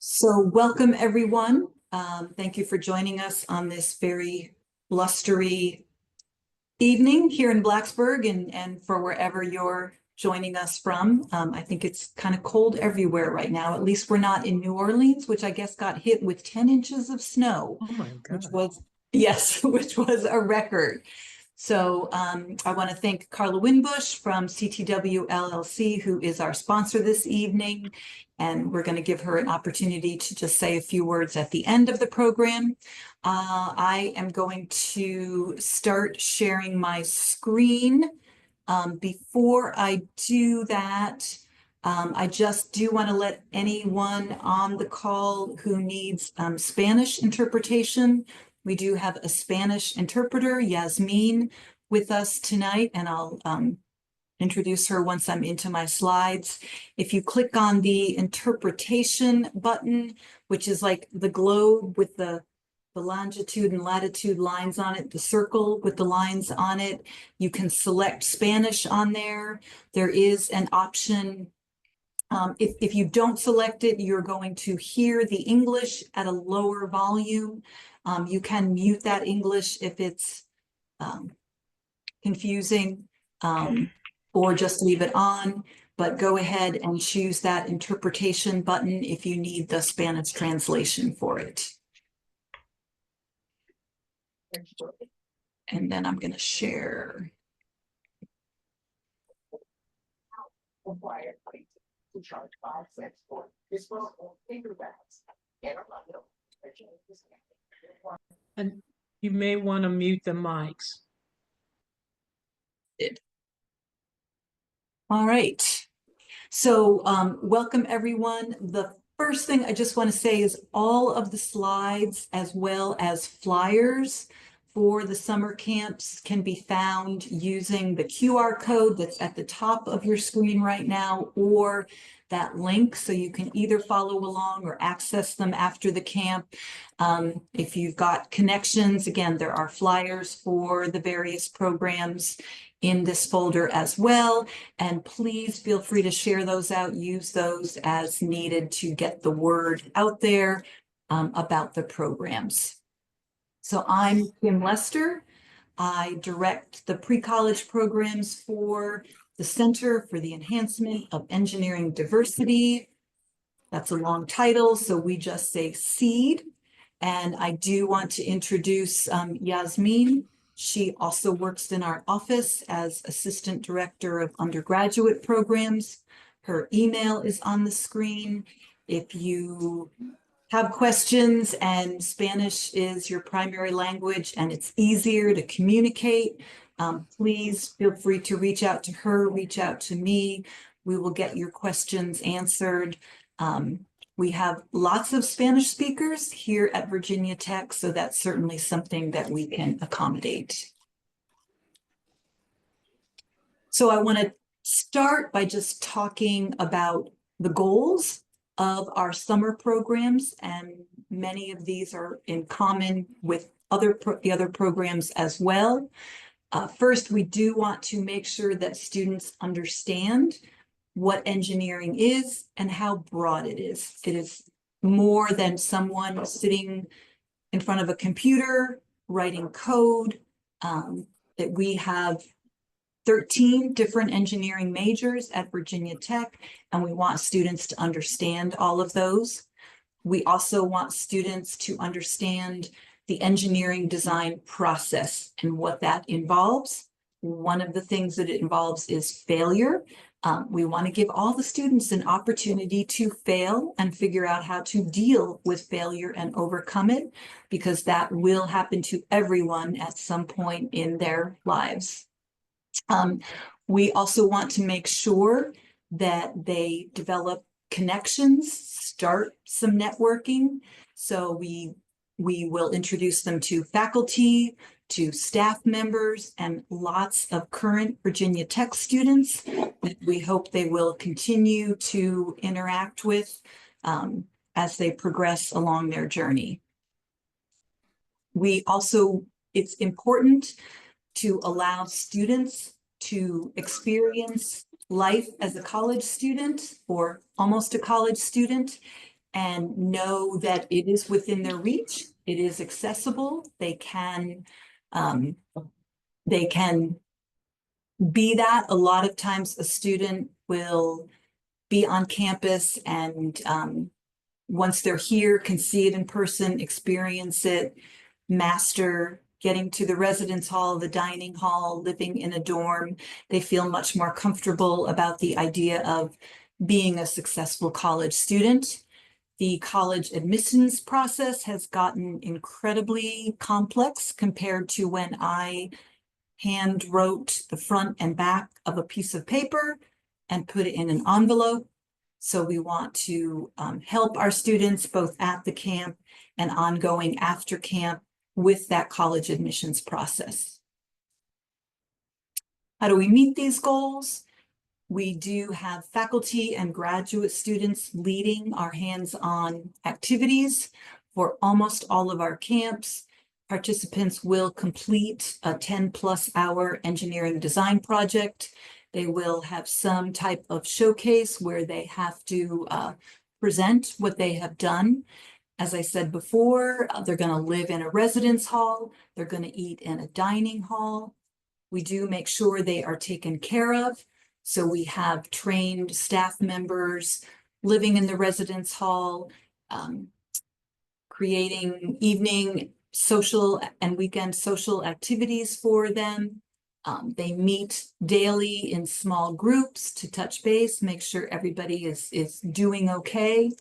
So welcome, everyone. Thank you for joining us on this very blustery evening here in Blacksburg and for wherever you're joining us from. I think it's kind of cold everywhere right now. At least we're not in New Orleans, which I guess got hit with 10 inches of snow. Oh my God. Which was a record. So I want to thank Carla Winbush from CTW LLC, who is our sponsor this evening. And we're going to give her an opportunity to just say a few words at the end of the program. I am going to start sharing my screen. Before I do that, I just do want to let anyone on the call who needs Spanish interpretation. We do have a Spanish interpreter, Yasmin, with us tonight, and I'll introduce her once I'm into my slides. If you click on the interpretation button, which is like the globe with the longitude and latitude lines on it, the circle with the lines on it, you can select Spanish on there. There is an option. If you don't select it, you're going to hear the English at a lower volume. You can mute that English if it's confusing, or just leave it on, but go ahead and choose that interpretation button if you need the Spanish translation for it. And then I'm going to share. And you may want to mute the mics. All right. So welcome, everyone. The first thing I just want to say is all of the slides as well as flyers for the summer camps can be found using the QR code that's at the top of your screen right now, or that link, so you can either follow along or access them after the camp. If you've got connections, again, there are flyers for the various programs in this folder as well. And please feel free to share those out, use those as needed to get the word out there about the programs. So I'm Kim Lester. I direct the pre-college programs for the Center for the Enhancement of Engineering Diversity. That's a long title, so we just say CEED. And I do want to introduce Yasmin. She also works in our office as Assistant Director of Undergraduate Programs. Her email is on the screen. If you have questions and Spanish is your primary language and it's easier to communicate, please feel free to reach out to her, reach out to me. We will get your questions answered. We have lots of Spanish speakers here at Virginia Tech, so that's certainly something that we can accommodate. So I want to start by just talking about the goals of our summer programs, and many of these are in common with the other programs as well. First, we do want to make sure that students understand what engineering is and how broad it is. It is more than someone sitting in front of a computer writing code. That we have 13 different engineering majors at Virginia Tech, and we want students to understand all of those. We also want students to understand the engineering design process and what that involves. One of the things that it involves is failure. We want to give all the students an opportunity to fail and figure out how to deal with failure and overcome it, because that will happen to everyone at some point in their lives. We also want to make sure that they develop connections, start some networking. So we will introduce them to faculty, to staff members, and lots of current Virginia Tech students that we hope they will continue to interact with as they progress along their journey. It's important to allow students to experience life as a college student or almost a college student and know that it is within their reach. It is accessible. They can be that. A lot of times a student will be on campus and once they're here, can see it in person, experience it, master getting to the residence hall, the dining hall, living in a dorm. They feel much more comfortable about the idea of being a successful college student. The college admissions process has gotten incredibly complex compared to when I hand wrote the front and back of a piece of paper and put it in an envelope. So we want to help our students both at the camp and ongoing after camp with that college admissions process. How do we meet these goals? We do have faculty and graduate students leading our hands-on activities for almost all of our camps. Participants will complete a 10+ hour engineering design project. They will have some type of showcase where they have to present what they have done. As I said before, they're going to live in a residence hall. They're going to eat in a dining hall. We do make sure they are taken care of. So we have trained staff members living in the residence hall, creating evening social and weekend social activities for them. They meet daily in small groups to touch base, make sure everybody is doing okay.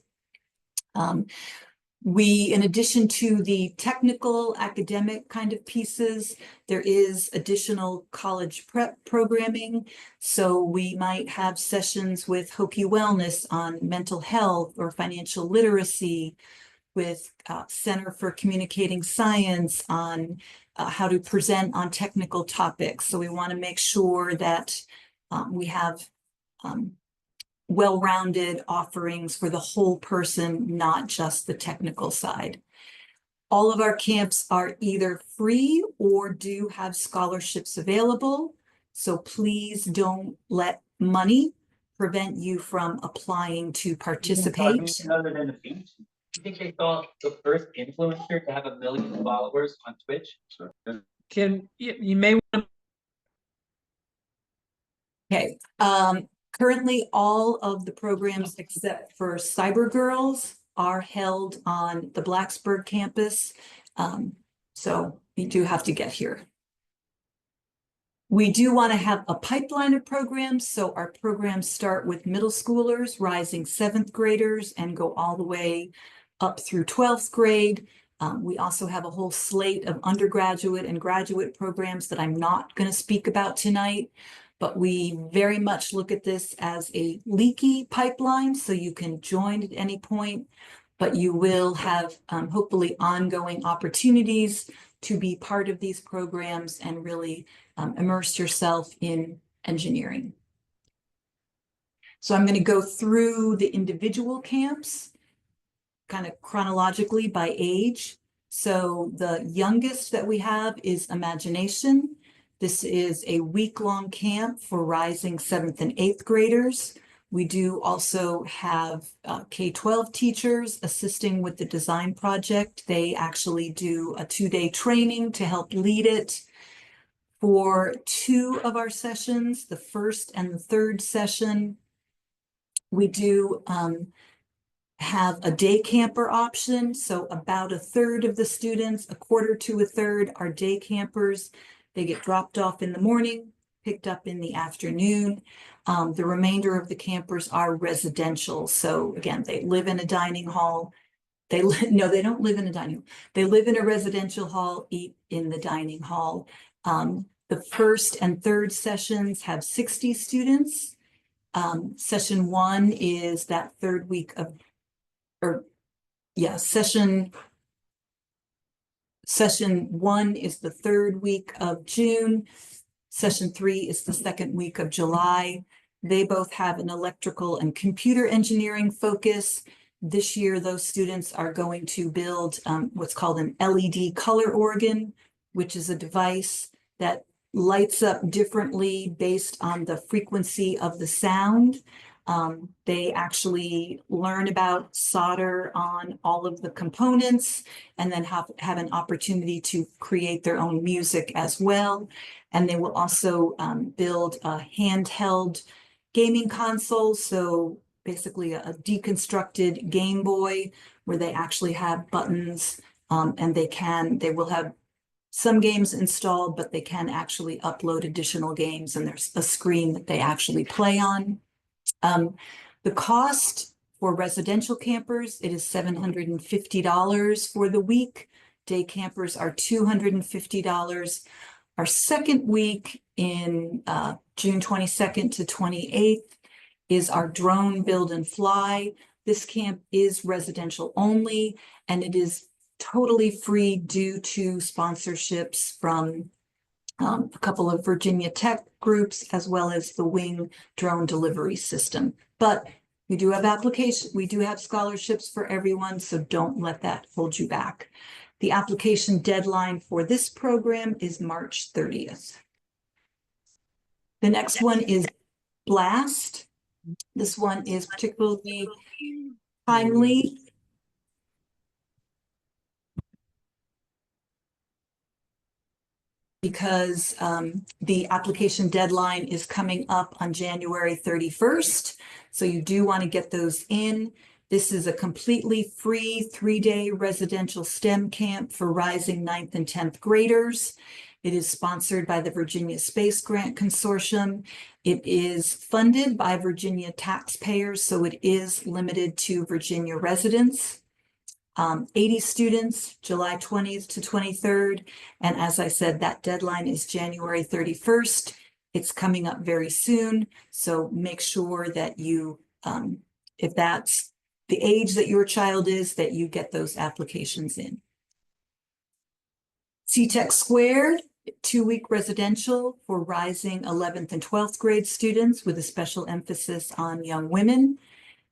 In addition to the technical academic kind of pieces, there is additional college prep programming. So we might have sessions with Hokie Wellness on mental health or financial literacy, with Center for Communicating Science on how to present on technical topics. So we want to make sure that we have well-rounded offerings for the whole person, not just the technical side. All of our camps are either free or do have scholarships available. So please don't let money prevent you from applying to participate. Other than the beach, you think they saw the first influencer to have 1 million followers on Twitch? You may want Okay, currently all of the programs except for CyberGirls are held on the Blacksburg campus. So you do have to get here. We do want to have a pipeline of programs. So our programs start with middle schoolers, rising 7th graders, and go all the way up through 12th grade. We also have a whole slate of undergraduate and graduate programs that I'm not going to speak about tonight, but we very much look at this as a leaky pipeline, so you can join at any point, but you will have hopefully ongoing opportunities to be part of these programs and really immerse yourself in engineering. So I'm going to go through the individual camps kind of chronologically by age. So the youngest that we have is Imagination. This is a week-long camp for rising 7th and 8th graders. We do also have K-12 teachers assisting with the design project. They actually do a 2-day training to help lead it. For 2 of our sessions, the first and the third session, we do have a day camper option. So about 1/3 of the students, 1/4 to 1/3 are day campers. They get dropped off in the morning, picked up in the afternoon. The remainder of the campers are residential. So again, they live in a dining hall. No, they don't live in a dining hall. They live in a residential hall, eat in the dining hall. The first and third sessions have 60 students. Session 1 is that third week of, Session 1 is the third week of June. Session 3 is the second week of July. They both have an electrical and computer engineering focus. This year, those students are going to build what's called an LED color organ, which is a device that lights up differently based on the frequency of the sound. They actually learn about solder on all of the components and then have an opportunity to create their own music as well. And they will also build a handheld gaming console. So basically a deconstructed Game Boy where they actually have buttons and they will have some games installed, but they can actually upload additional games and there's a screen that they actually play on. The cost for residential campers, it is $750 for the week. Day campers are $250. Our second week in June 22nd to 28th is our drone build and fly. This camp is residential only, and it is totally free due to sponsorships from a couple of Virginia Tech groups, as well as the Wing drone delivery system. But we do have scholarships for everyone, so don't let that hold you back. The application deadline for this program is March 30th. The next one is Blast. This one is particularly timely because the application deadline is coming up on January 31st. So you do want to get those in. This is a completely free 3-day residential STEM camp for rising 9th and 10th graders. It is sponsored by the Virginia Space Grant Consortium. It is funded by Virginia taxpayers, so it is limited to Virginia residents. 80 students, July 20th to 23rd. And as I said, that deadline is January 31st. It's coming up very soon. So make sure that you, if that's the age that your child is, that you get those applications in. C-Tech², 2-week residential for rising 11th and 12th grade students with a special emphasis on young women.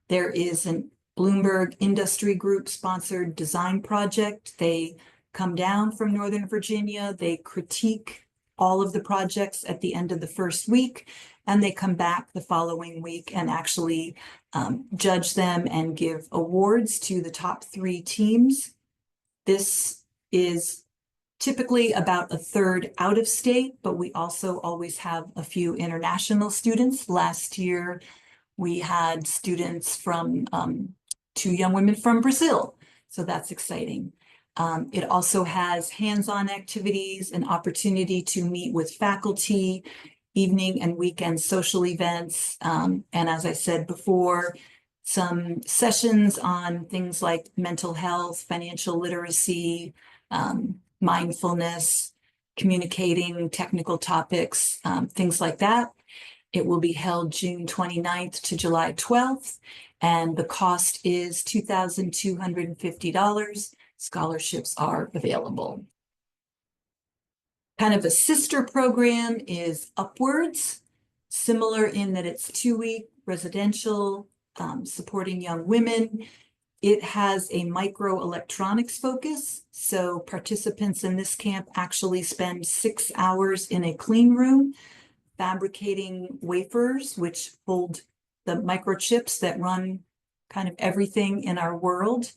There is an Bloomberg Industry Group sponsored design project. They come down from Northern Virginia, they critique all of the projects at the end of the first week, and they come back the following week and actually judge them and give awards to the top 3 teams. This is typically about a third out of state, but we also always have a few international students. Last year, we had students from 2 young women from Brazil. So that's exciting. It also has hands-on activities, an opportunity to meet with faculty, evening and weekend social events. And as I said before, some sessions on things like mental health, financial literacy, mindfulness, communicating technical topics, things like that. It will be held June 29th to July 12th, and the cost is $2,250. Scholarships are available. Kind of a sister program is Upwards, similar in that it's 2-week residential, supporting young women. It has a microelectronics focus, so participants in this camp actually spend 6 hours in a clean room fabricating wafers, which hold the microchips that run kind of everything in our world.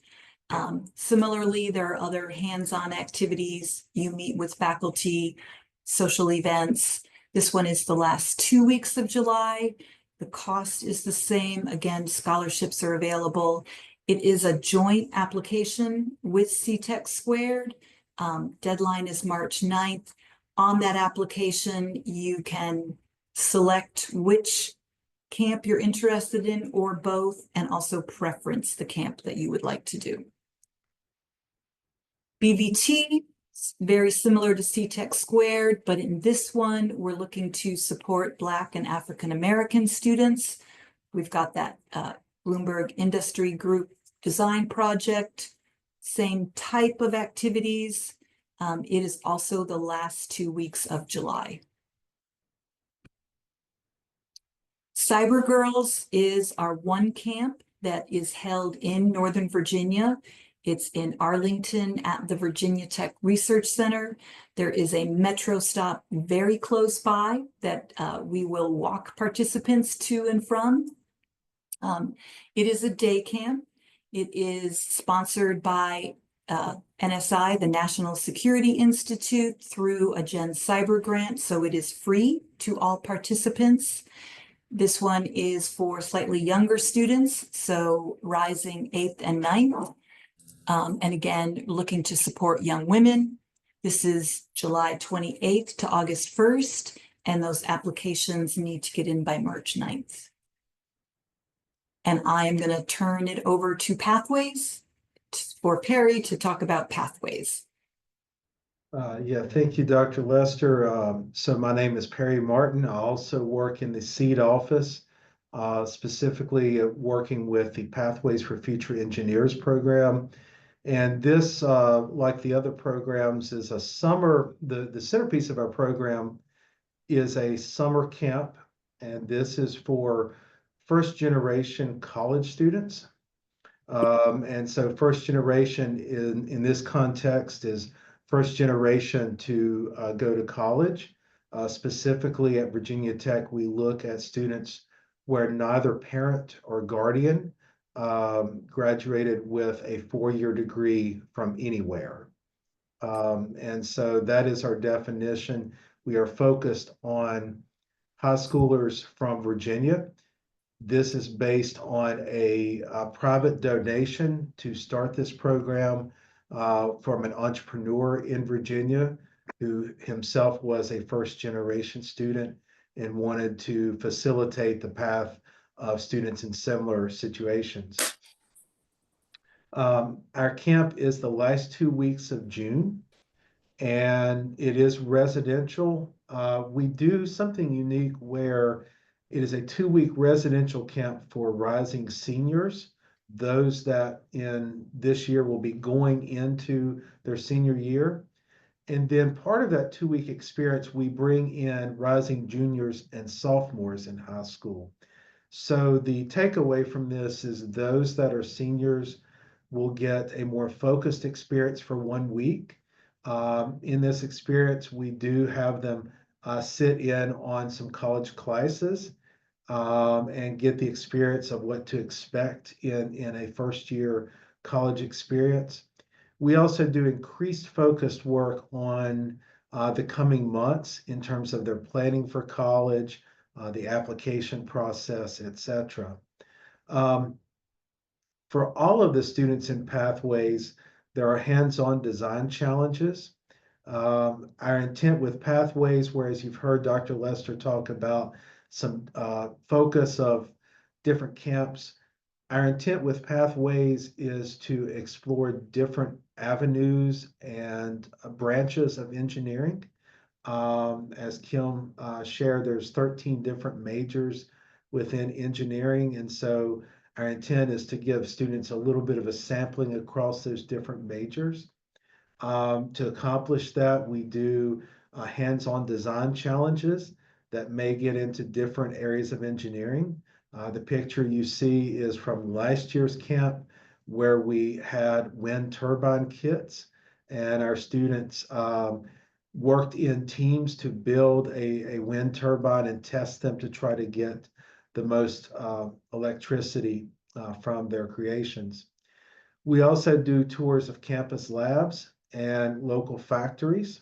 Similarly, there are other hands-on activities. You meet with faculty, social events. This one is the last 2 weeks of July. The cost is the same. Again, scholarships are available. It is a joint application with C-Tech². Deadline is March 9th. On that application, you can select which camp you're interested in or both, and also preference the camp that you would like to do. BVT, very similar to C-Tech², but in this one, we're looking to support Black and African American students. We've got that Bloomberg Industry Group design project, same type of activities. It is also the last 2 weeks of July. CyberGirls is our one camp that is held in Northern Virginia. It's in Arlington at the Virginia Tech Research Center. There is a metro stop very close by that we will walk participants to and from. It is a day camp. It is sponsored by NSI, the National Security Institute, through a Gen Cyber grant, so it is free to all participants. This one is for slightly younger students, so rising 8th and 9th. And again, looking to support young women. This is July 28th to August 1st, and those applications need to get in by March 9th. And I am going to turn it over to Pathways for Perry to talk about Pathways. Yeah, thank you, Dr. Lester. So my name is Perry Martin. I also work in the CEED office, specifically working with the Pathways for Future Engineers program. And this, like the other programs, is a summer, the centerpiece of our program is a summer camp. And this is for first generation college students. And so first generation in this context is first generation to go to college. Specifically at Virginia Tech, we look at students where neither parent or guardian graduated with a 4-year degree from anywhere. And so that is our definition. We are focused on high schoolers from Virginia. This is based on a private donation to start this program from an entrepreneur in Virginia who himself was a first generation student and wanted to facilitate the path of students in similar situations. Our camp is the last 2 weeks of June, and it is residential. We do something unique where it is a 2-week residential camp for rising seniors, those that in this year will be going into their senior year. And then part of that 2-week experience, we bring in rising juniors and sophomores in high school. So the takeaway from this is those that are seniors will get a more focused experience for 1 week. In this experience, we do have them sit in on some college classes and get the experience of what to expect in a first year college experience. We also do increased focused work on the coming months in terms of their planning for college, the application process, etc. For all of the students in Pathways, there are hands-on design challenges. Our intent with Pathways, whereas you've heard Dr. Lester talk about some focus of different camps, our intent with Pathways is to explore different avenues and branches of engineering. As Kim shared, there's 13 different majors within engineering, and so our intent is to give students a little bit of a sampling across those different majors. To accomplish that, we do hands-on design challenges that may get into different areas of engineering. The picture you see is from last year's camp where we had wind turbine kits, and our students worked in teams to build a wind turbine and test them to try to get the most electricity from their creations. We also do tours of campus labs and local factories.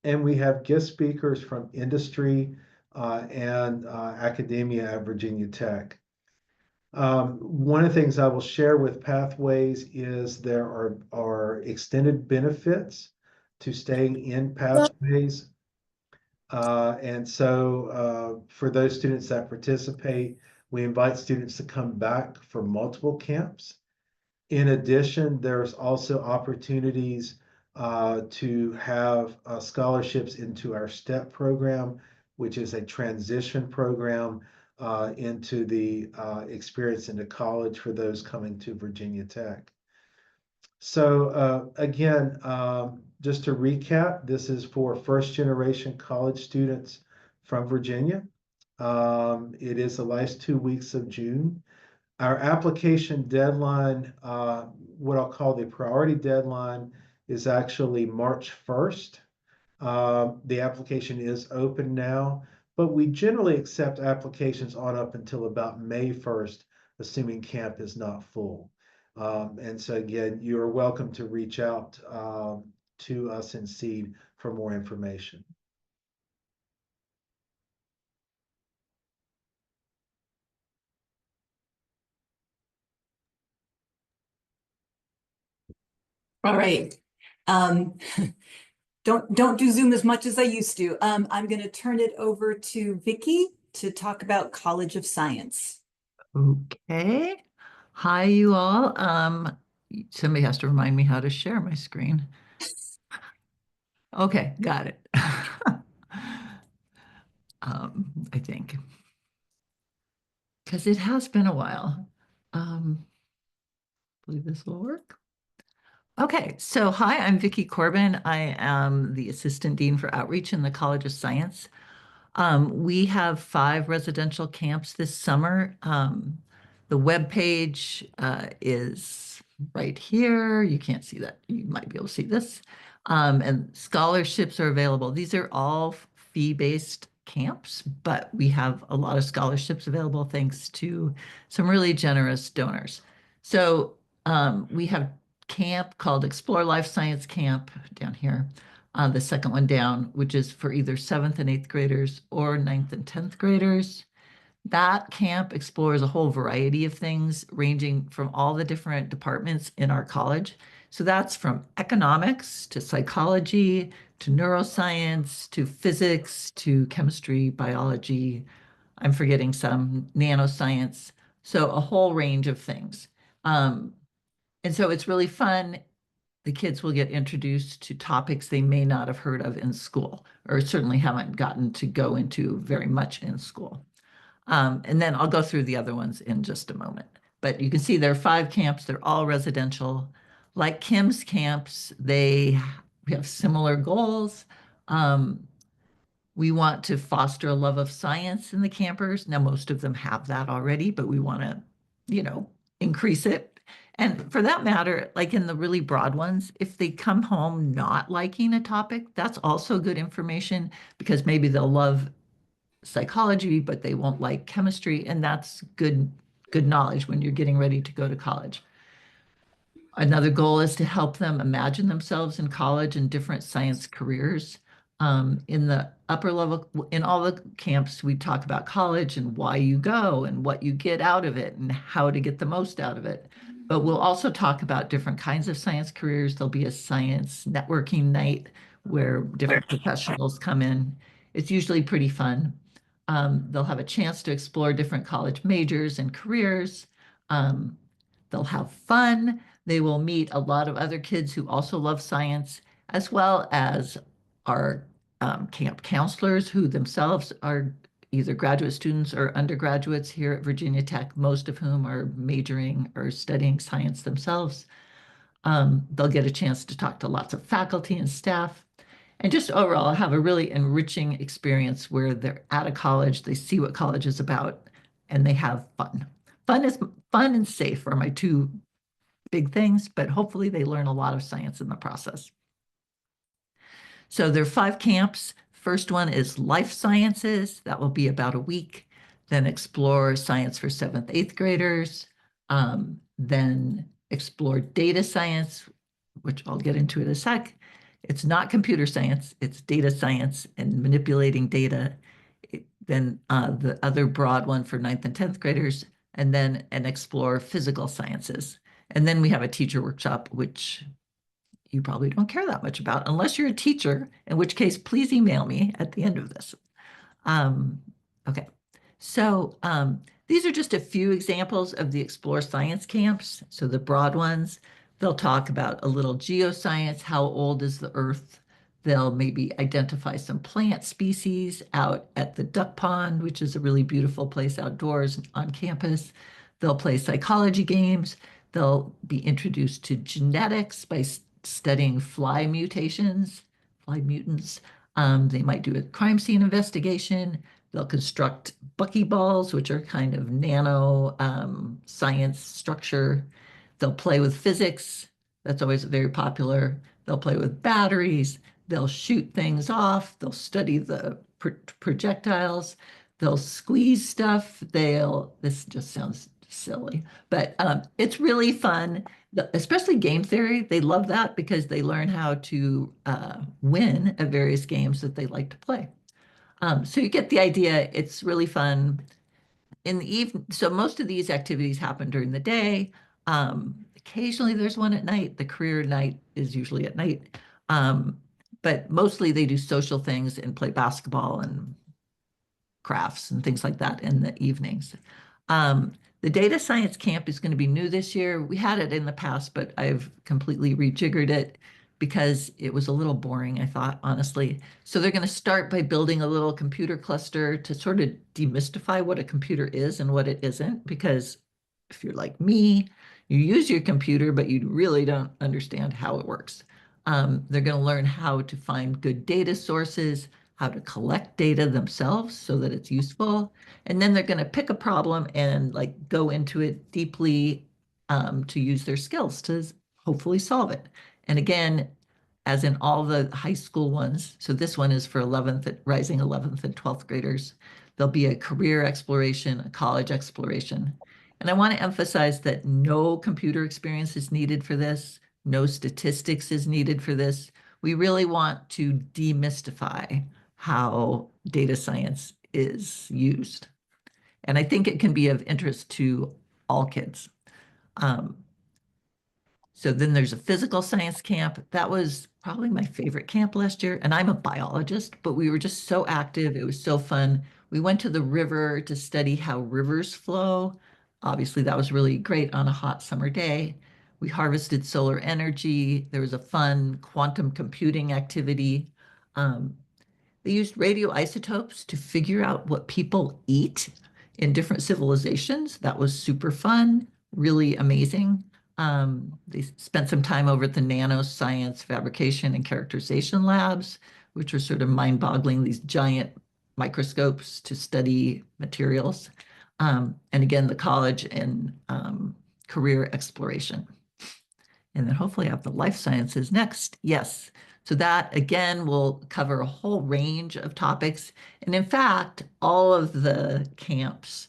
And we have guest speakers from industry and academia at Virginia Tech. One of the things I will share with Pathways is there are extended benefits to staying in Pathways. And so for those students that participate, we invite students to come back for multiple camps. In addition, there's also opportunities to have scholarships into our STEP program, which is a transition program into the experience into college for those coming to Virginia Tech. So again, just to recap, this is for first generation college students from Virginia. It is the last 2 weeks of June. Our application deadline, what I'll call the priority deadline, is actually March 1st. The application is open now, but we generally accept applications on up until about May 1st, assuming camp is not full. And so again, you are welcome to reach out to us in CEED for more information. All right. Um, don't do Zoom as much as I used to. I'm going to turn it over to Vicky to talk about College of Science. Okay. Hi, you all. Somebody has to remind me how to share my screen. Okay, got it. I think. Because it has been a while. Believe this will work. Okay, so hi, I'm Vicki Corbin. I am the Assistant Dean for Outreach in the College of Science. We have 5 residential camps this summer. The webpage is right here. You can't see that. You might be able to see this. And scholarships are available. These are all fee-based camps, but we have a lot of scholarships available thanks to some really generous donors. So we have camp called Explore Life Science Camp down here. The second one down, which is for either 7th and 8th graders or 9th and 10th graders. That camp explores a whole variety of things, ranging from all the different departments in our college. So that's from economics to psychology to neuroscience to physics to chemistry, biology. I'm forgetting some, nanoscience. So a whole range of things. And so it's really fun. The kids will get introduced to topics they may not have heard of in school, or certainly haven't gotten to go into very much in school. And then I'll go through the other ones in just a moment. But you can see there are 5 camps. They're all residential. Like Kim's camps, we have similar goals. We want to foster a love of science in the campers. Now, most of them have that already, but we want to, increase it. And for that matter, like in the really broad ones, if they come home not liking a topic, that's also good information because maybe they'll love psychology, but they won't like chemistry. And that's good knowledge when you're getting ready to go to college. Another goal is to help them imagine themselves in college and different science careers. In the upper level, in all the camps, we talk about college and why you go and what you get out of it and how to get the most out of it. But we'll also talk about different kinds of science careers. There'll be a science networking night where different professionals come in. It's usually pretty fun. They'll have a chance to explore different college majors and careers. They'll have fun. They will meet a lot of other kids who also love science, as well as our camp counselors who themselves are either graduate students or undergraduates here at Virginia Tech, most of whom are majoring or studying science themselves. They'll get a chance to talk to lots of faculty and staff, and just overall have a really enriching experience where they're at a college, they see what college is about, and they have fun. Fun and safe are my 2 big things, but hopefully they learn a lot of science in the process. So there are 5 camps. First one is life sciences. That will be about a week. Then explore science for 7th, 8th graders. Then explore data science, which I'll get into in a sec. It's not computer science, it's data science and manipulating data. Then the other broad one for 9th and 10th graders, and then explore physical sciences. And then we have a teacher workshop, which you probably don't care that much about unless you're a teacher, in which case, please email me at the end of this. Okay, so these are just a few examples of the Explore Science camps. So the broad ones, they'll talk about a little geoscience, how old is the Earth? They'll maybe identify some plant species out at the duck pond, which is a really beautiful place outdoors on campus. They'll play psychology games. They'll be introduced to genetics by studying fly mutants. They might do a crime scene investigation. They'll construct buckyballs, which are kind of nano science structure. They'll play with physics. That's always very popular. They'll play with batteries. They'll shoot things off. They'll study the projectiles. They'll squeeze stuff. This just sounds silly, but it's really fun, especially game theory. They love that because they learn how to win at various games that they like to play. So you get the idea. It's really fun in the evening. So most of these activities happen during the day. Occasionally there's one at night. The career night is usually at night. But mostly they do social things and play basketball and crafts and things like that in the evenings. The data science camp is going to be new this year. We had it in the past, but I've completely rejiggered it because it was a little boring, I thought, honestly. So they're going to start by building a little computer cluster to sort of demystify what a computer is and what it isn't. Because if you're like me, you use your computer, but you really don't understand how it works. They're going to learn how to find good data sources, how to collect data themselves so that it's useful. And then they're going to pick a problem and like go into it deeply to use their skills to hopefully solve it. And again, as in all the high school ones, so this one is for rising 11th and 12th graders, there'll be a career exploration, a college exploration. And I want to emphasize that no computer experience is needed for this. No statistics is needed for this. We really want to demystify how data science is used. And I think it can be of interest to all kids. So then there's a physical science camp. That was probably my favorite camp last year. And I'm a biologist, but we were just so active. It was so fun. We went to the river to study how rivers flow. Obviously, that was really great on a hot summer day. We harvested solar energy. There was a fun quantum computing activity. They used radioisotopes to figure out what people eat in different civilizations. That was super fun, really amazing. They spent some time over at the nanoscience fabrication and characterization labs, which were sort of mind-boggling, these giant microscopes to study materials. And again, the college and career exploration. And then hopefully I have the life sciences next. Yes. So that again will cover a whole range of topics. And in fact, all of the camps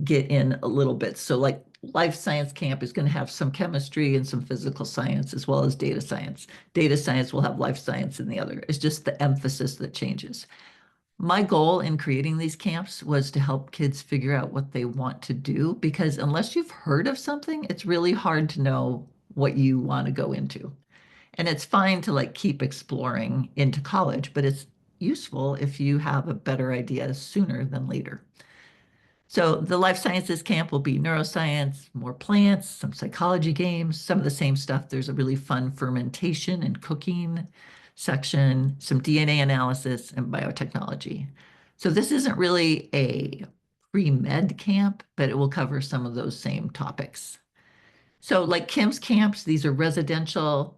get in a little bit. So like life science camp is going to have some chemistry and some physical science as well as data science. Data science will have life science in the other. It's just the emphasis that changes. My goal in creating these camps was to help kids figure out what they want to do, because unless you've heard of something, it's really hard to know what you want to go into. And it's fine to like keep exploring into college, but it's useful if you have a better idea sooner than later. So the life sciences camp will be neuroscience, more plants, some psychology games, some of the same stuff. There's a really fun fermentation and cooking section, some DNA analysis, and biotechnology. So this isn't really a pre-med camp, but it will cover some of those same topics. So like Kim's camps, these are residential.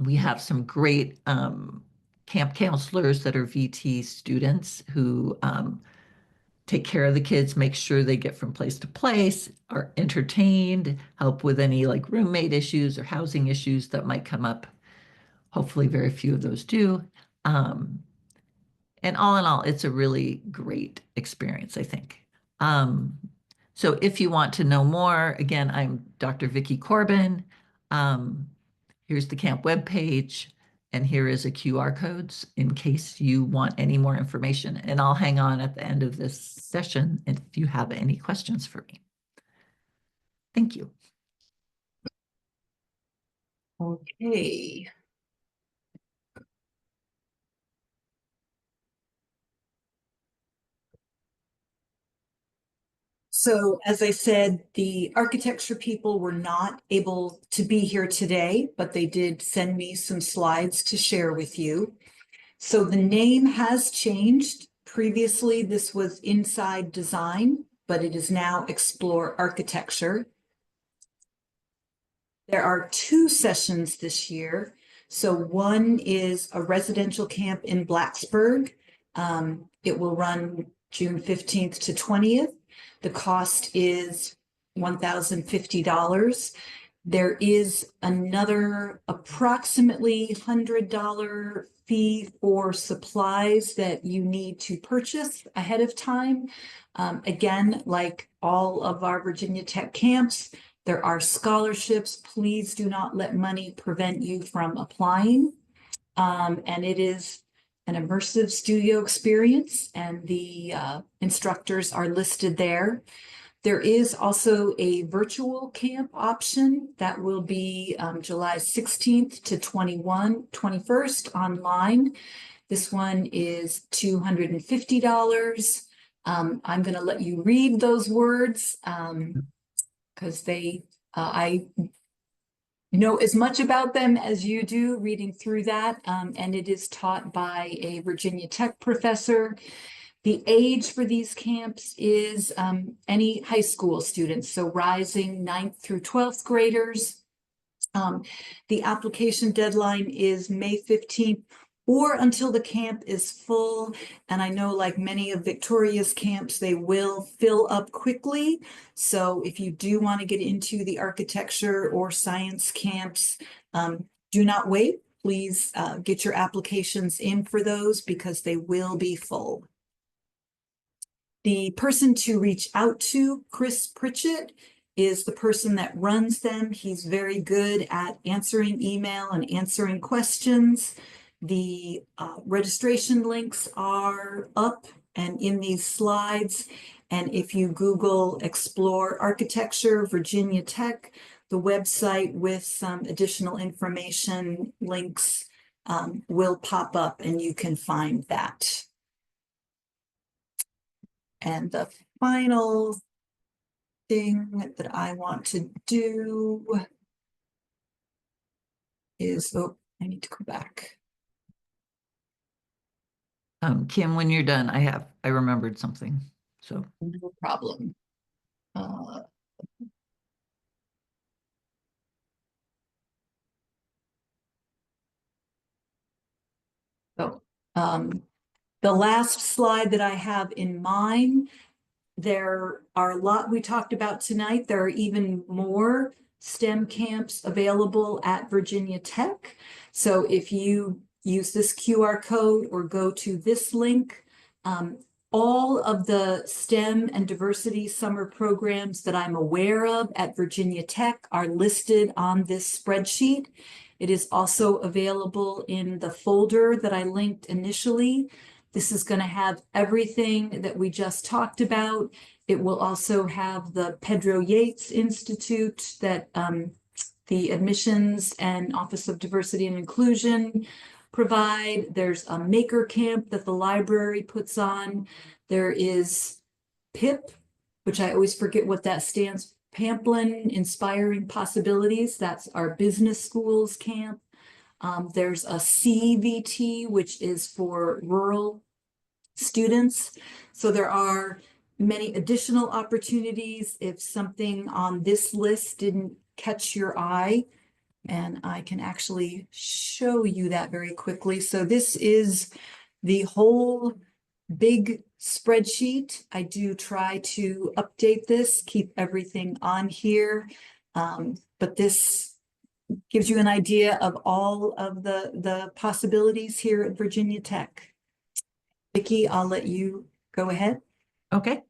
We have some great camp counselors that are VT students who take care of the kids, make sure they get from place to place, are entertained, help with any like roommate issues or housing issues that might come up. Hopefully very few of those do. And all in all, it's a really great experience, I think. So if you want to know more, again, I'm Dr. Vicki Corbin. Here's the camp webpage, and here is a QR codes in case you want any more information. And I'll hang on at the end of this session if you have any questions for me. Thank you. Okay. So as I said, the architecture people were not able to be here today, but they did send me some slides to share with you. So the name has changed. Previously, this was Inside Design, but it is now Explore Architecture. There are 2 sessions this year. So one is a residential camp in Blacksburg. It will run June 15th to 20th. The cost is $1,050. There is another approximately $100 fee for supplies that you need to purchase ahead of time. Again, like all of our Virginia Tech camps, there are scholarships. Please do not let money prevent you from applying. And it is an immersive studio experience, and the instructors are listed there. There is also a virtual camp option that will be July 16th to 21st online. This one is $250. I'm going to let you read those words because I know as much about them as you do reading through that. And it is taught by a Virginia Tech professor. The age for these camps is any high school students, so rising 9th through 12th graders. The application deadline is May 15th or until the camp is full. And I know, like many of Victoria's camps, they will fill up quickly. So if you do want to get into the architecture or science camps, do not wait. Please get your applications in for those because they will be full. The person to reach out to, Chris Pritchett, is the person that runs them. He's very good at answering email and answering questions. The registration links are up and in these slides. And if you Google Explore Architecture, Virginia Tech, the website with some additional information links will pop up and you can find that. And the final thing that I want to do is, oh, I need to go back. Kim, when you're done, I remembered something, so. No problem. The last slide that I have in mind, there are a lot we talked about tonight. There are even more STEM camps available at Virginia Tech. So if you use this QR code or go to this link, all of the STEM and diversity summer programs that I'm aware of at Virginia Tech are listed on this spreadsheet. It is also available in the folder that I linked initially. This is going to have everything that we just talked about. It will also have the Pedro Yates Institute that the Admissions and Office of Diversity and Inclusion provide. There's a maker camp that the library puts on. There is PIP, which I always forget what that stands for. Pamplin Inspiring Possibilities. That's our business schools camp. There's a CVT, which is for rural students. So there are many additional opportunities if something on this list didn't catch your eye. And I can actually show you that very quickly. So this is the whole big spreadsheet. I do try to update this, keep everything on here. But this gives you an idea of all of the possibilities here at Virginia Tech. Vicki, I'll let you go ahead. Okay,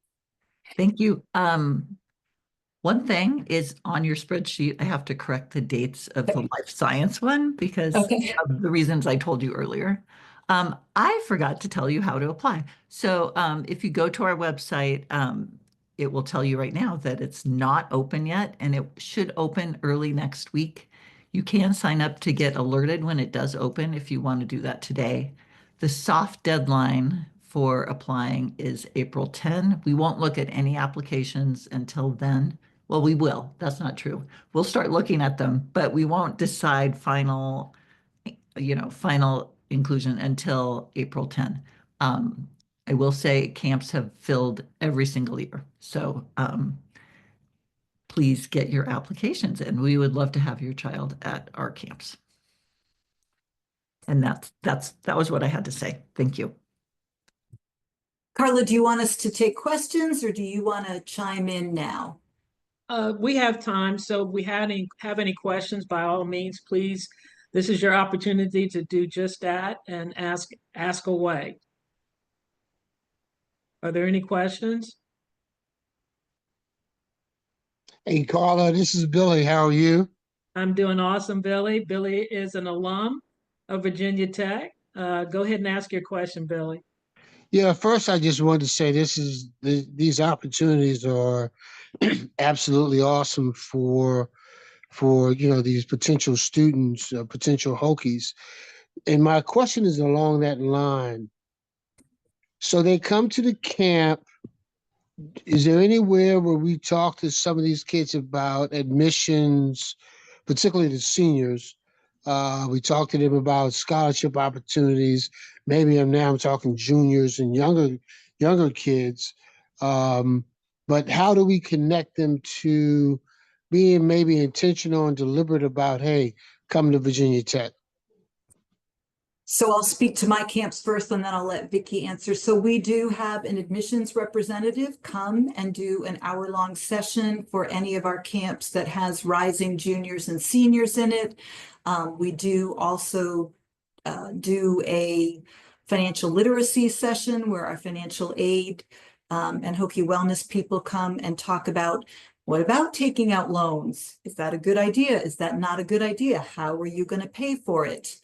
thank you. One thing is on your spreadsheet, I have to correct the dates of the life science one because of the reasons I told you earlier. I forgot to tell you how to apply. So if you go to our website, it will tell you right now that it's not open yet and it should open early next week. You can sign up to get alerted when it does open if you want to do that today. The soft deadline for applying is April 10. We won't look at any applications until then. Well, we will. That's not true. We'll start looking at them, but we won't decide final inclusion until April 10. I will say camps have filled every single year. So please get your applications in. We would love to have your child at our camps. And that was what I had to say. Thank you. Carla, do you want us to take questions or do you want to chime in now? We have time, so if we have any questions, by all means, please This is your opportunity to do just that and ask away. Are there any questions? Hey, Carla, this is Billy. How are you? I'm doing awesome, Billy. Billy is an alum of Virginia Tech. Go ahead and ask your question, Billy. Yeah, first I just wanted to say these opportunities are absolutely awesome for these potential students, potential Hokies. And my question is along that line. So they come to the camp. Is there anywhere where we talk to some of these kids about admissions, particularly the seniors? We talk to them about scholarship opportunities. Maybe I'm talking juniors and younger kids. But how do we connect them to being maybe intentional and deliberate about, hey, come to Virginia Tech? So I'll speak to my camps first and then I'll let Vicky answer. So we do have an admissions representative come and do an hour-long session for any of our camps that has rising juniors and seniors in it. We do also do a financial literacy session where our financial aid and Hokie wellness people come and talk about, what about taking out loans? Is that a good idea? Is that not a good idea? How are you going to pay for it?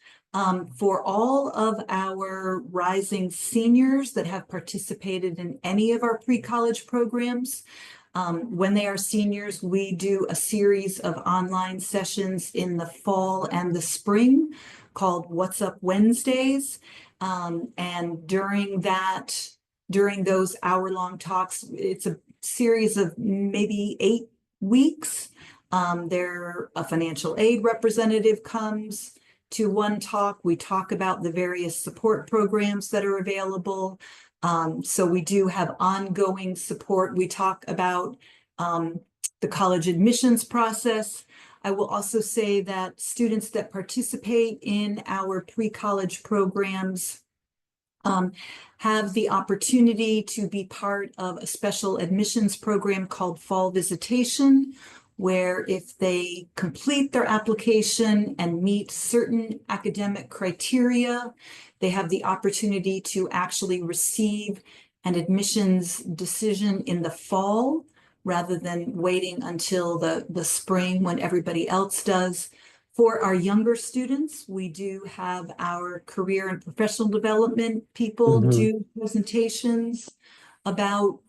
For all of our rising seniors that have participated in any of our pre-college programs, when they are seniors, we do a series of online sessions in the fall and the spring called What's Up Wednesdays. And during those hour-long talks, it's a series of maybe 8 weeks. A financial aid representative comes to one talk. We talk about the various support programs that are available. So we do have ongoing support. We talk about the college admissions process. I will also say that students that participate in our pre-college programs have the opportunity to be part of a special admissions program called Fall Visitation, where if they complete their application and meet certain academic criteria, they have the opportunity to actually receive an admissions decision in the fall rather than waiting until the spring when everybody else does. For our younger students, we do have our career and professional development people do presentations about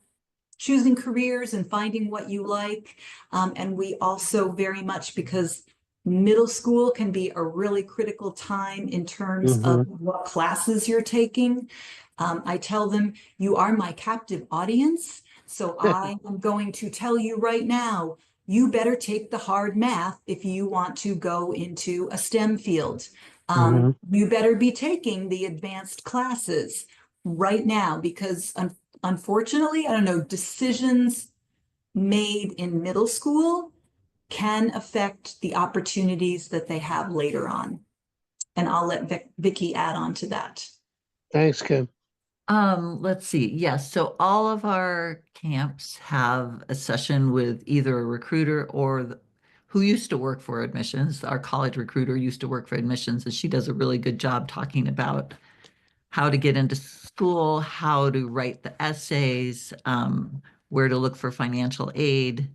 choosing careers and finding what you like. And we also very much, because middle school can be a really critical time in terms of what classes you're taking. I tell them, you are my captive audience. So I am going to tell you right now, you better take the hard math if you want to go into a STEM field. You better be taking the advanced classes right now, because unfortunately, I don't know, decisions made in middle school can affect the opportunities that they have later on. And I'll let Vicky add on to that. Thanks, Kim. Let's see. Yes, so all of our camps have a session with either a recruiter or who used to work for admissions. Our college recruiter used to work for admissions, and she does a really good job talking about how to get into school, how to write the essays, where to look for financial aid.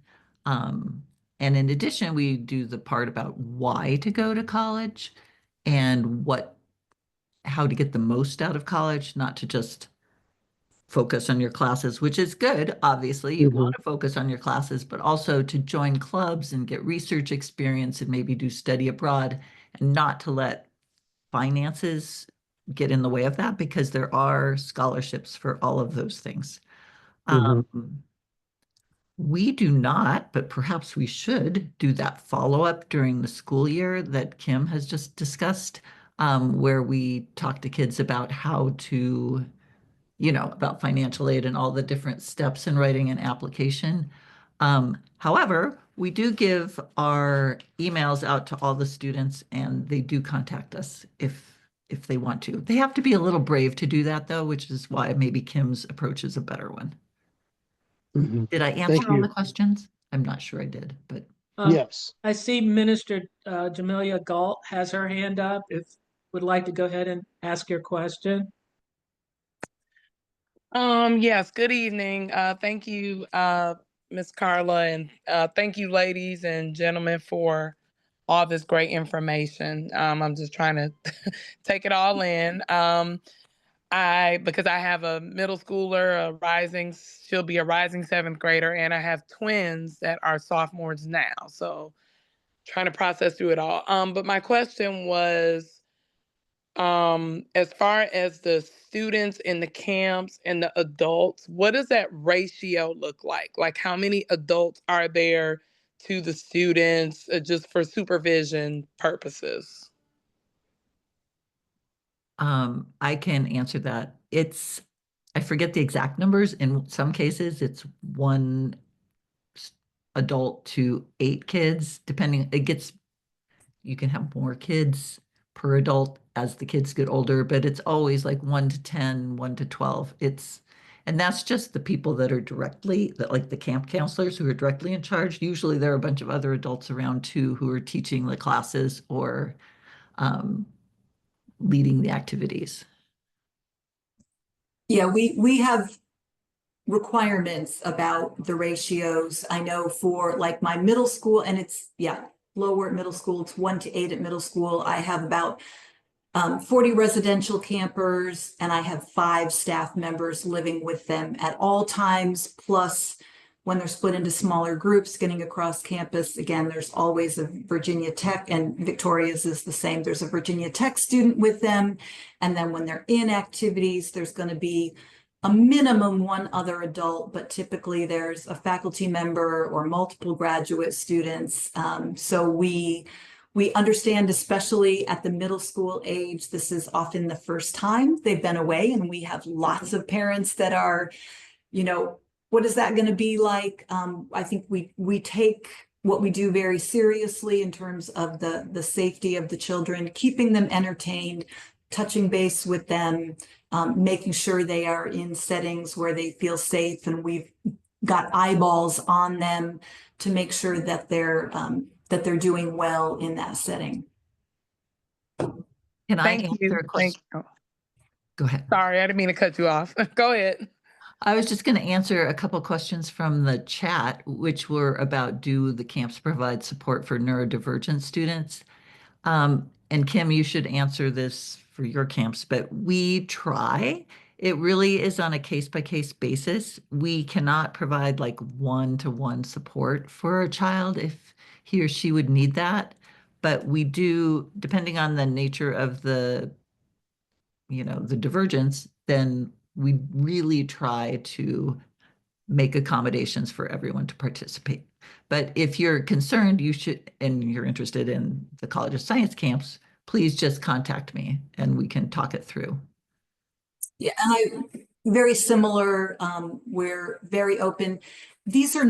And in addition, we do the part about why to go to college and how to get the most out of college, not to just focus on your classes, which is good. Obviously, you want to focus on your classes, but also to join clubs and get research experience and maybe do study abroad, and not to let finances get in the way of that, because there are scholarships for all of those things. We do not, but perhaps we should do that follow-up during the school year that Kim has just discussed, where we talk to kids about how to, about financial aid and all the different steps in writing an application. However, we do give our emails out to all the students, and they do contact us if they want to. They have to be a little brave to do that, though, which is why maybe Kim's approach is a better one. Did I answer all the questions? I'm not sure I did, but. Yes. I see Minister Jamelia Galt has her hand up. If would like to go ahead and ask your question. Yes, good evening. Thank you, Ms. Carla, and thank you, ladies and gentlemen, for all this great information. I'm just trying to take it all in. Because I have a middle schooler, she'll be a rising seventh grader, and I have twins that are sophomores now. So trying to process through it all. But my question was, as far as the students in the camps and the adults, what does that ratio look like? Like how many adults are there to the students, just for supervision purposes? I can answer that. I forget the exact numbers. In some cases, it's one adult to 8 kids, depending, you can have more kids per adult as the kids get older, but it's always like 1 to 10, 1 to 12. And that's just the people that are like the camp counselors who are directly in charge. Usually there are a bunch of other adults around too who are teaching the classes or leading the activities. Yeah, we have requirements about the ratios. I know for like my middle school, and it's, yeah, lower at middle school, it's 1 to 8 at middle school. I have about 40 residential campers, and I have 5 staff members living with them at all times. Plus, when they're split into smaller groups getting across campus, again, there's always a Virginia Tech, and Victoria's is the same. There's a Virginia Tech student with them. And then when they're in activities, there's going to be a minimum 1 other adult, but typically there's a faculty member or multiple graduate students. So we understand, especially at the middle school age, this is often the first time they've been away, and we have lots of parents that are, what is that going to be like? I think we take what we do very seriously in terms of the safety of the children, keeping them entertained, touching base with them, making sure they are in settings where they feel safe, and we've got eyeballs on them to make sure that they're doing well in that setting. Can I answer a question? Go ahead. Sorry, I didn't mean to cut you off. Go ahead. I was just going to answer a couple questions from the chat, which were about, do the camps provide support for neurodivergent students? And Kim, you should answer this for your camps, but we try. It really is on a case-by-case basis. We cannot provide like one-to-one support for a child if he or she would need that. But we do, depending on the nature of the divergence, then we really try to make accommodations for everyone to participate. But if you're concerned, and you're interested in the College of Science camps, please just contact me and we can talk it through. Yeah, and very similar. We're very open. This is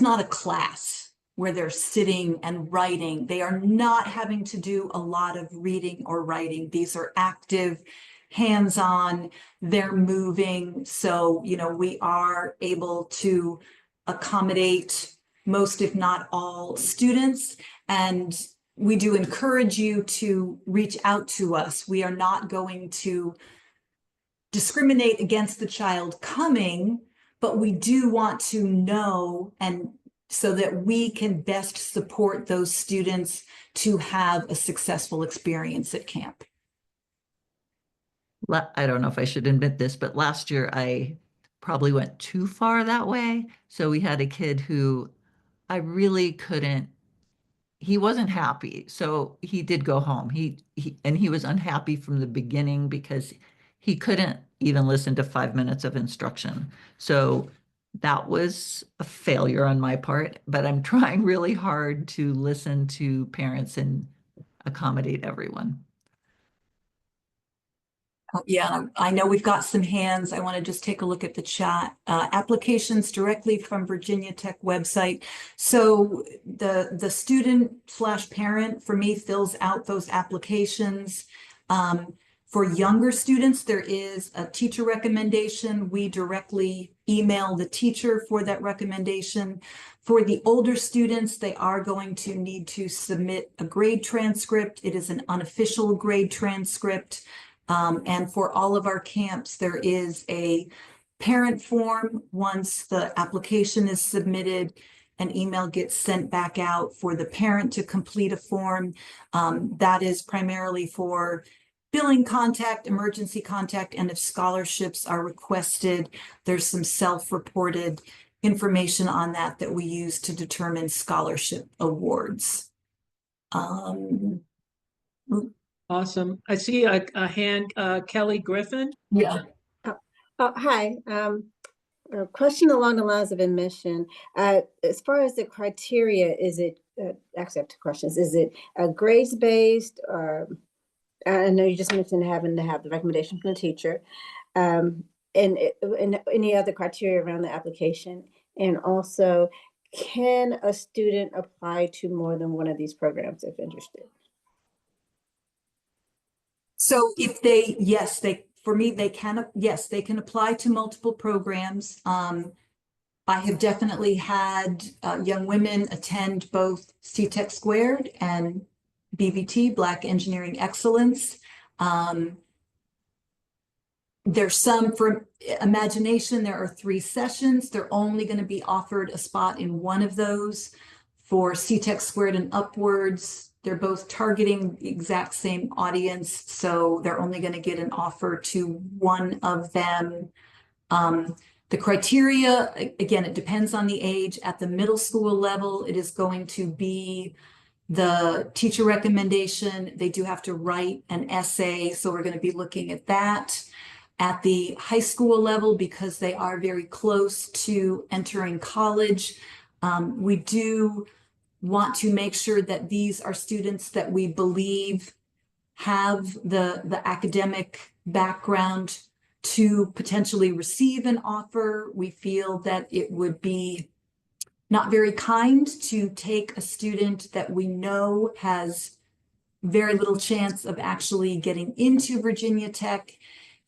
not a class where they're sitting and writing. They are not having to do a lot of reading or writing. These are active, hands-on, they're moving. So, we are able to accommodate most, if not all, students. And we do encourage you to reach out to us. We are not going to discriminate against the child coming, but we do want to know, and so that we can best support those students to have a successful experience at camp. I don't know if I should admit this, but last year I probably went too far that way. So we had a kid who I really couldn't, he wasn't happy. So he did go home. He was unhappy from the beginning because he couldn't even listen to 5 minutes of instruction. So that was a failure on my part, but I'm trying really hard to listen to parents and accommodate everyone. Yeah, I know we've got some hands. I want to just take a look at the chat. Applications directly from Virginia Tech website. So the student/parent for me fills out those applications. For younger students, there is a teacher recommendation. We directly email the teacher for that recommendation. For the older students, they are going to need to submit a grade transcript. It is an unofficial grade transcript. And for all of our camps, there is a parent form. Once the application is submitted, an email gets sent back out for the parent to complete a form. That is primarily for billing contact, emergency contact, and if scholarships are requested, there's some self-reported information on that that we use to determine scholarship awards. Awesome. I see a hand, Kelly Griffin. Yeah. Hi. A question along the lines of admission. As far as the criteria, is it, actually I have two questions. Is it grades based, or I know you just mentioned having to have the recommendation from the teacher, and any other criteria around the application? And also, can a student apply to more than one of these programs if interested? So if they, yes, for me, they can, yes, they can apply to multiple programs. I have definitely had young women attend both C-Tech² and BVT, Black Engineering Excellence. There's some for imagination. There are 3 sessions. They're only going to be offered a spot in one of those. For C-Tech² and upwards, they're both targeting the exact same audience, so they're only going to get an offer to one of them. The criteria, again, it depends on the age. At the middle school level, it is going to be the teacher recommendation. They do have to write an essay, so we're going to be looking at that. At the high school level, because they are very close to entering college, we do want to make sure that these are students that we believe have the academic background to potentially receive an offer. We feel that it would be not very kind to take a student that we know has very little chance of actually getting into Virginia Tech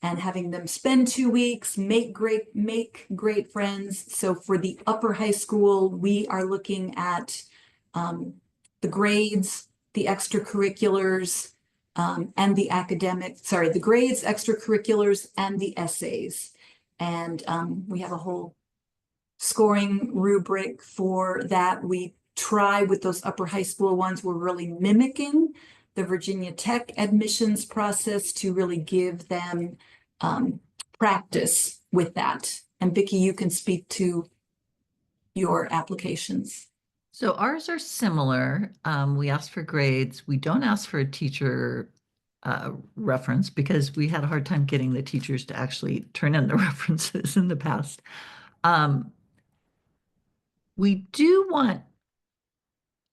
and having them spend 2 weeks, make great friends. So for the upper high school, we are looking at the grades, the extracurriculars, and the the grades, extracurriculars, and the essays. And we have a whole scoring rubric for that. We try with those upper high school ones, we're really mimicking the Virginia Tech admissions process to really give them practice with that. And Vicki, you can speak to your applications. So ours are similar. We ask for grades. We don't ask for a teacher reference because we had a hard time getting the teachers to actually turn in the references in the past. We do want,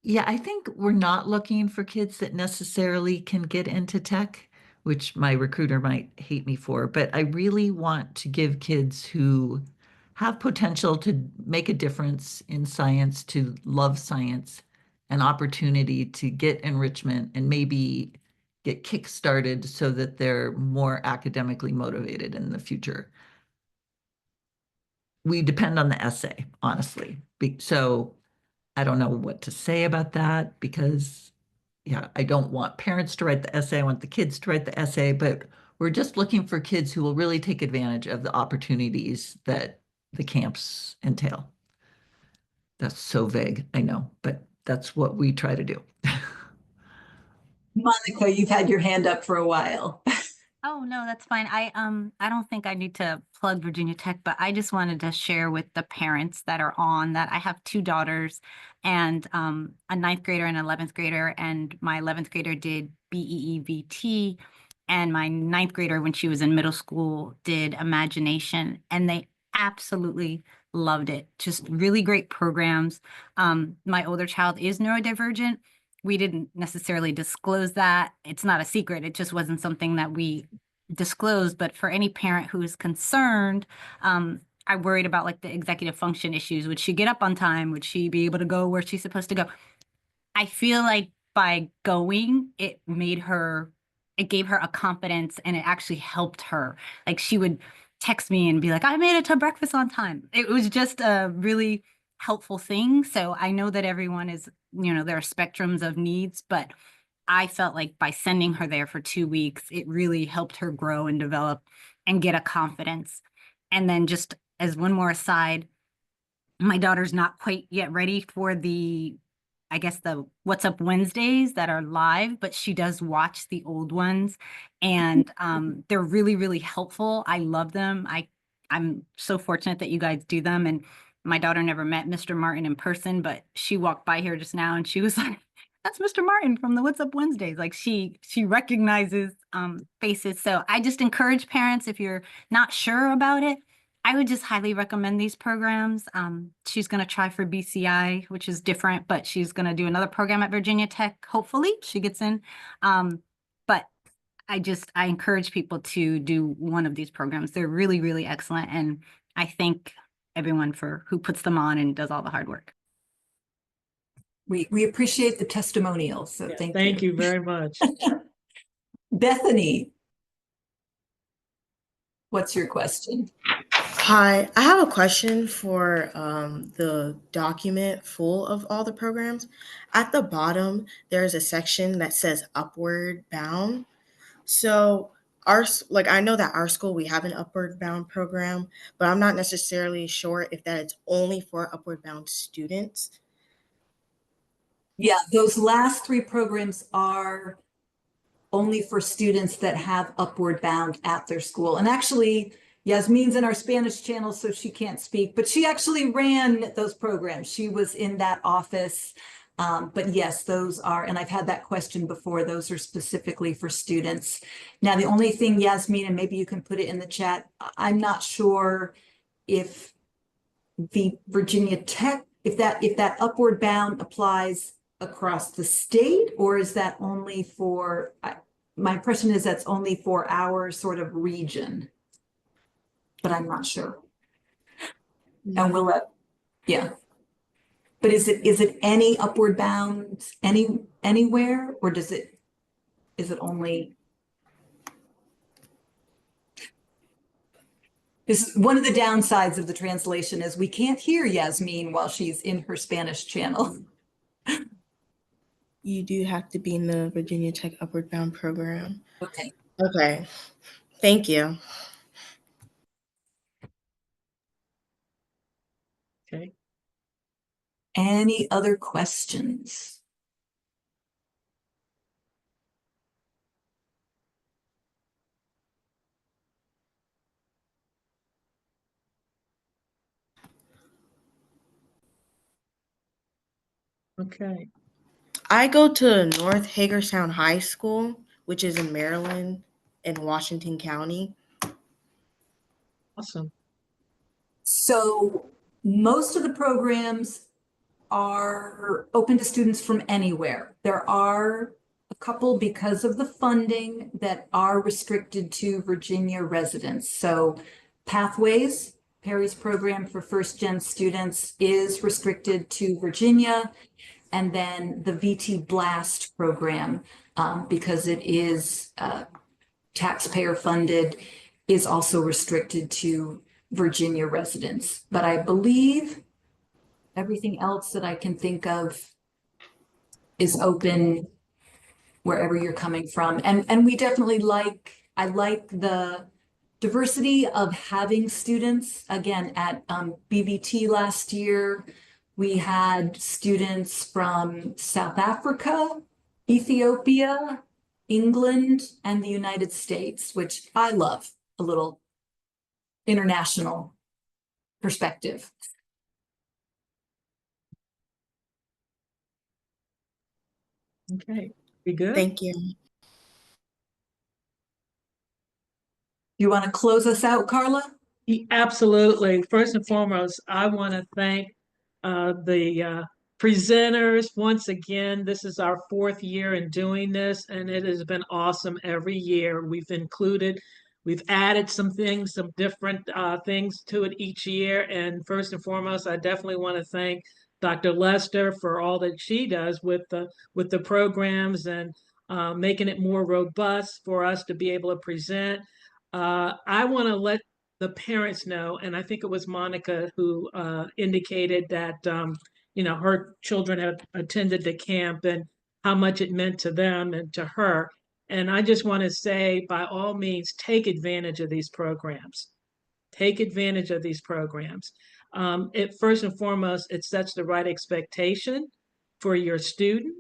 I think we're not looking for kids that necessarily can get into tech, which my recruiter might hate me for, but I really want to give kids who have potential to make a difference in science, to love science, an opportunity to get enrichment and maybe get kick-started so that they're more academically motivated in the future. We depend on the essay, honestly. So I don't know what to say about that because, I don't want parents to write the essay. I want the kids to write the essay, but we're just looking for kids who will really take advantage of the opportunities that the camps entail. That's so vague, I know, but that's what we try to do. Monica, you've had your hand up for a while. Oh, no, that's fine. I don't think I need to plug Virginia Tech, but I just wanted to share with the parents that are on that I have 2 daughters and a 9th grader and 11th grader, and my 11th grader did BEEVT, and my 9th grader, when she was in middle school, did Imagination, and they absolutely loved it. Just really great programs. My older child is neurodivergent. We didn't necessarily disclose that. It's not a secret. It just wasn't something that we disclosed. But for any parent who is concerned, I worried about like the executive function issues. Would she get up on time? Would she be able to go where she's supposed to go? I feel like by going, it gave her a confidence and it actually helped her. Like she would text me and be like, I made it to breakfast on time. It was just a really helpful thing. So I know that everyone is, there are spectrums of needs, but I felt like by sending her there for 2 weeks, it really helped her grow and develop and get a confidence. And then just as one more aside, my daughter's not quite yet ready for the What's Up Wednesdays that are live, but she does watch the old ones, and they're really, really helpful. I love them. I'm so fortunate that you guys do them. And my daughter never met Mr. Martin in person, but she walked by here just now and she was like, that's Mr. Martin from the What's Up Wednesdays. Like she recognizes faces. So I just encourage parents, if you're not sure about it, I would just highly recommend these programs. She's going to try for BCI, which is different, but she's going to do another program at Virginia Tech. Hopefully she gets in. But I encourage people to do one of these programs. They're really, really excellent. And I thank everyone who puts them on and does all the hard work. We appreciate the testimonials, so Yeah, thank you. Thank you very much. Bethany, what's your question? Hi, I have a question for the document full of all the programs. At the bottom, there's a section that says Upward Bound. So I know that our school, we have an Upward Bound program, but I'm not necessarily sure if that it's only for Upward Bound students. Yeah, those last three programs are only for students that have Upward Bound at their school. And actually, Yasmin's in our Spanish channel, so she can't speak, but she actually ran those programs. She was in that office. But yes, those are, and I've had that question before, those are specifically for students. Now, the only thing, Yasmin, and maybe you can put it in the chat, I'm not sure if the Virginia Tech, if that Upward Bound applies across the state, or is that only for, my impression is that's only for our sort of region, but I'm not sure. And we'll yeah. But is it any Upward Bound anywhere, or is it only? This is one of the downsides of the translation is we can't hear Yasmin while she's in her Spanish channel. You do have to be in the Virginia Tech Upward Bound program. Okay. Okay. Thank you. Okay. Any other questions? Okay. I go to North Hagerstown High School, which is in Maryland in Washington County. Awesome. So most of the programs are open to students from anywhere. There are a couple, because of the funding, that are restricted to Virginia residents. So Pathways, Perry's program for first-gen students, is restricted to Virginia. And then the VT Blast program, because it is taxpayer funded, is also restricted to Virginia residents. But I believe everything else that I can think of is open wherever you're coming from. And we definitely I like the diversity of having students. Again, at BVT last year, we had students from South Africa, Ethiopia, England, and the United States, which I love, a little international perspective. Okay. Be good? Thank you. You want to close us out, Carla? Absolutely. First and foremost, I want to thank the presenters once again. This is our 4th year in doing this, and it has been awesome every year. We've added some things, some different things to it each year. And first and foremost, I definitely want to thank Dr. Lester for all that she does with the programs and making it more robust for us to be able to present. I want to let the parents know. And I think it was Monica who indicated that, her children had attended the camp and how much it meant to them and to her. And I just want to say, by all means, take advantage of these programs. Take advantage of these programs. It first and foremost, it sets the right expectation for your student.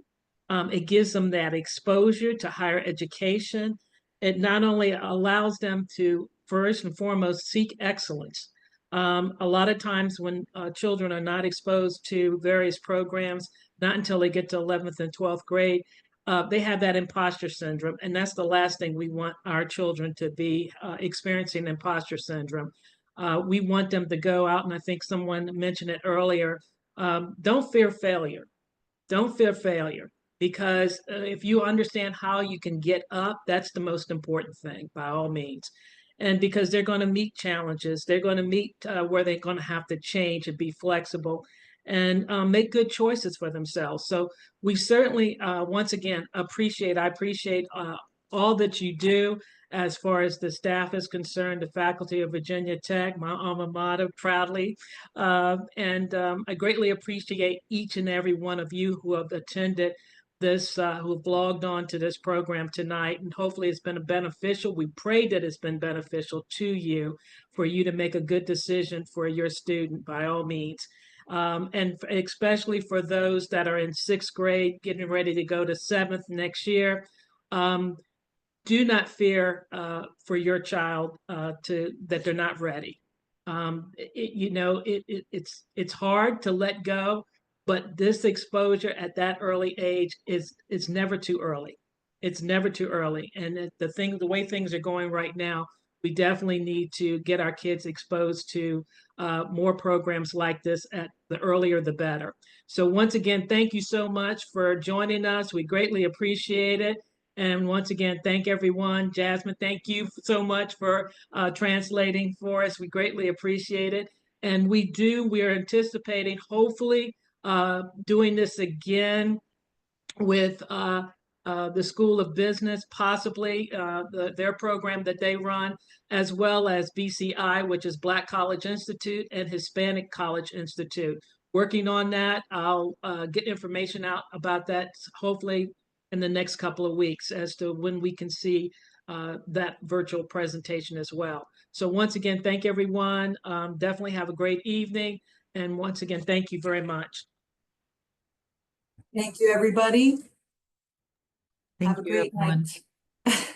It gives them that exposure to higher education. It not only allows them to first and foremost seek excellence. A lot of times when children are not exposed to various programs, not until they get to 11th and 12th grade, they have that imposter syndrome. And that's the last thing we want our children to be experiencing, imposter syndrome. We want them to go out, and I think someone mentioned it earlier, don't fear failure. Don't fear failure, because if you understand how you can get up, that's the most important thing, by all means. And because they're going to meet challenges, they're going to meet where they're going to have to change and be flexible and make good choices for themselves. So we certainly, once again, I appreciate all that you do as far as the staff is concerned, the faculty of Virginia Tech, my alma mater, proudly. I greatly appreciate each and every one of you who have attended this, who have logged on to this program tonight. And hopefully it's been beneficial. We pray that it's been beneficial to you, for you to make a good decision for your student, by all means. And especially for those that are in 6th grade, getting ready to go to 7th next year. Do not fear for your child that they're not ready. It's hard to let go, but this exposure at that early age is never too early. It's never too early. And the way things are going right now, we definitely need to get our kids exposed to more programs like this. At the earlier, the better. So once again, thank you so much for joining us. We greatly appreciate it. And once again, thank everyone. Jasmine, thank you so much for translating for us. We greatly appreciate it. And we are anticipating, hopefully, doing this again with the School of Business, possibly their program that they run, as well as BCI, which is Black College Institute, and Hispanic College Institute. Working on that. I'll get information out about that, hopefully in the next couple of weeks, as to when we can see that virtual presentation as well. So once again, thank everyone. Definitely have a great evening. And once again, thank you very much. Thank you, everybody. Thank Have a you, great everyone. night.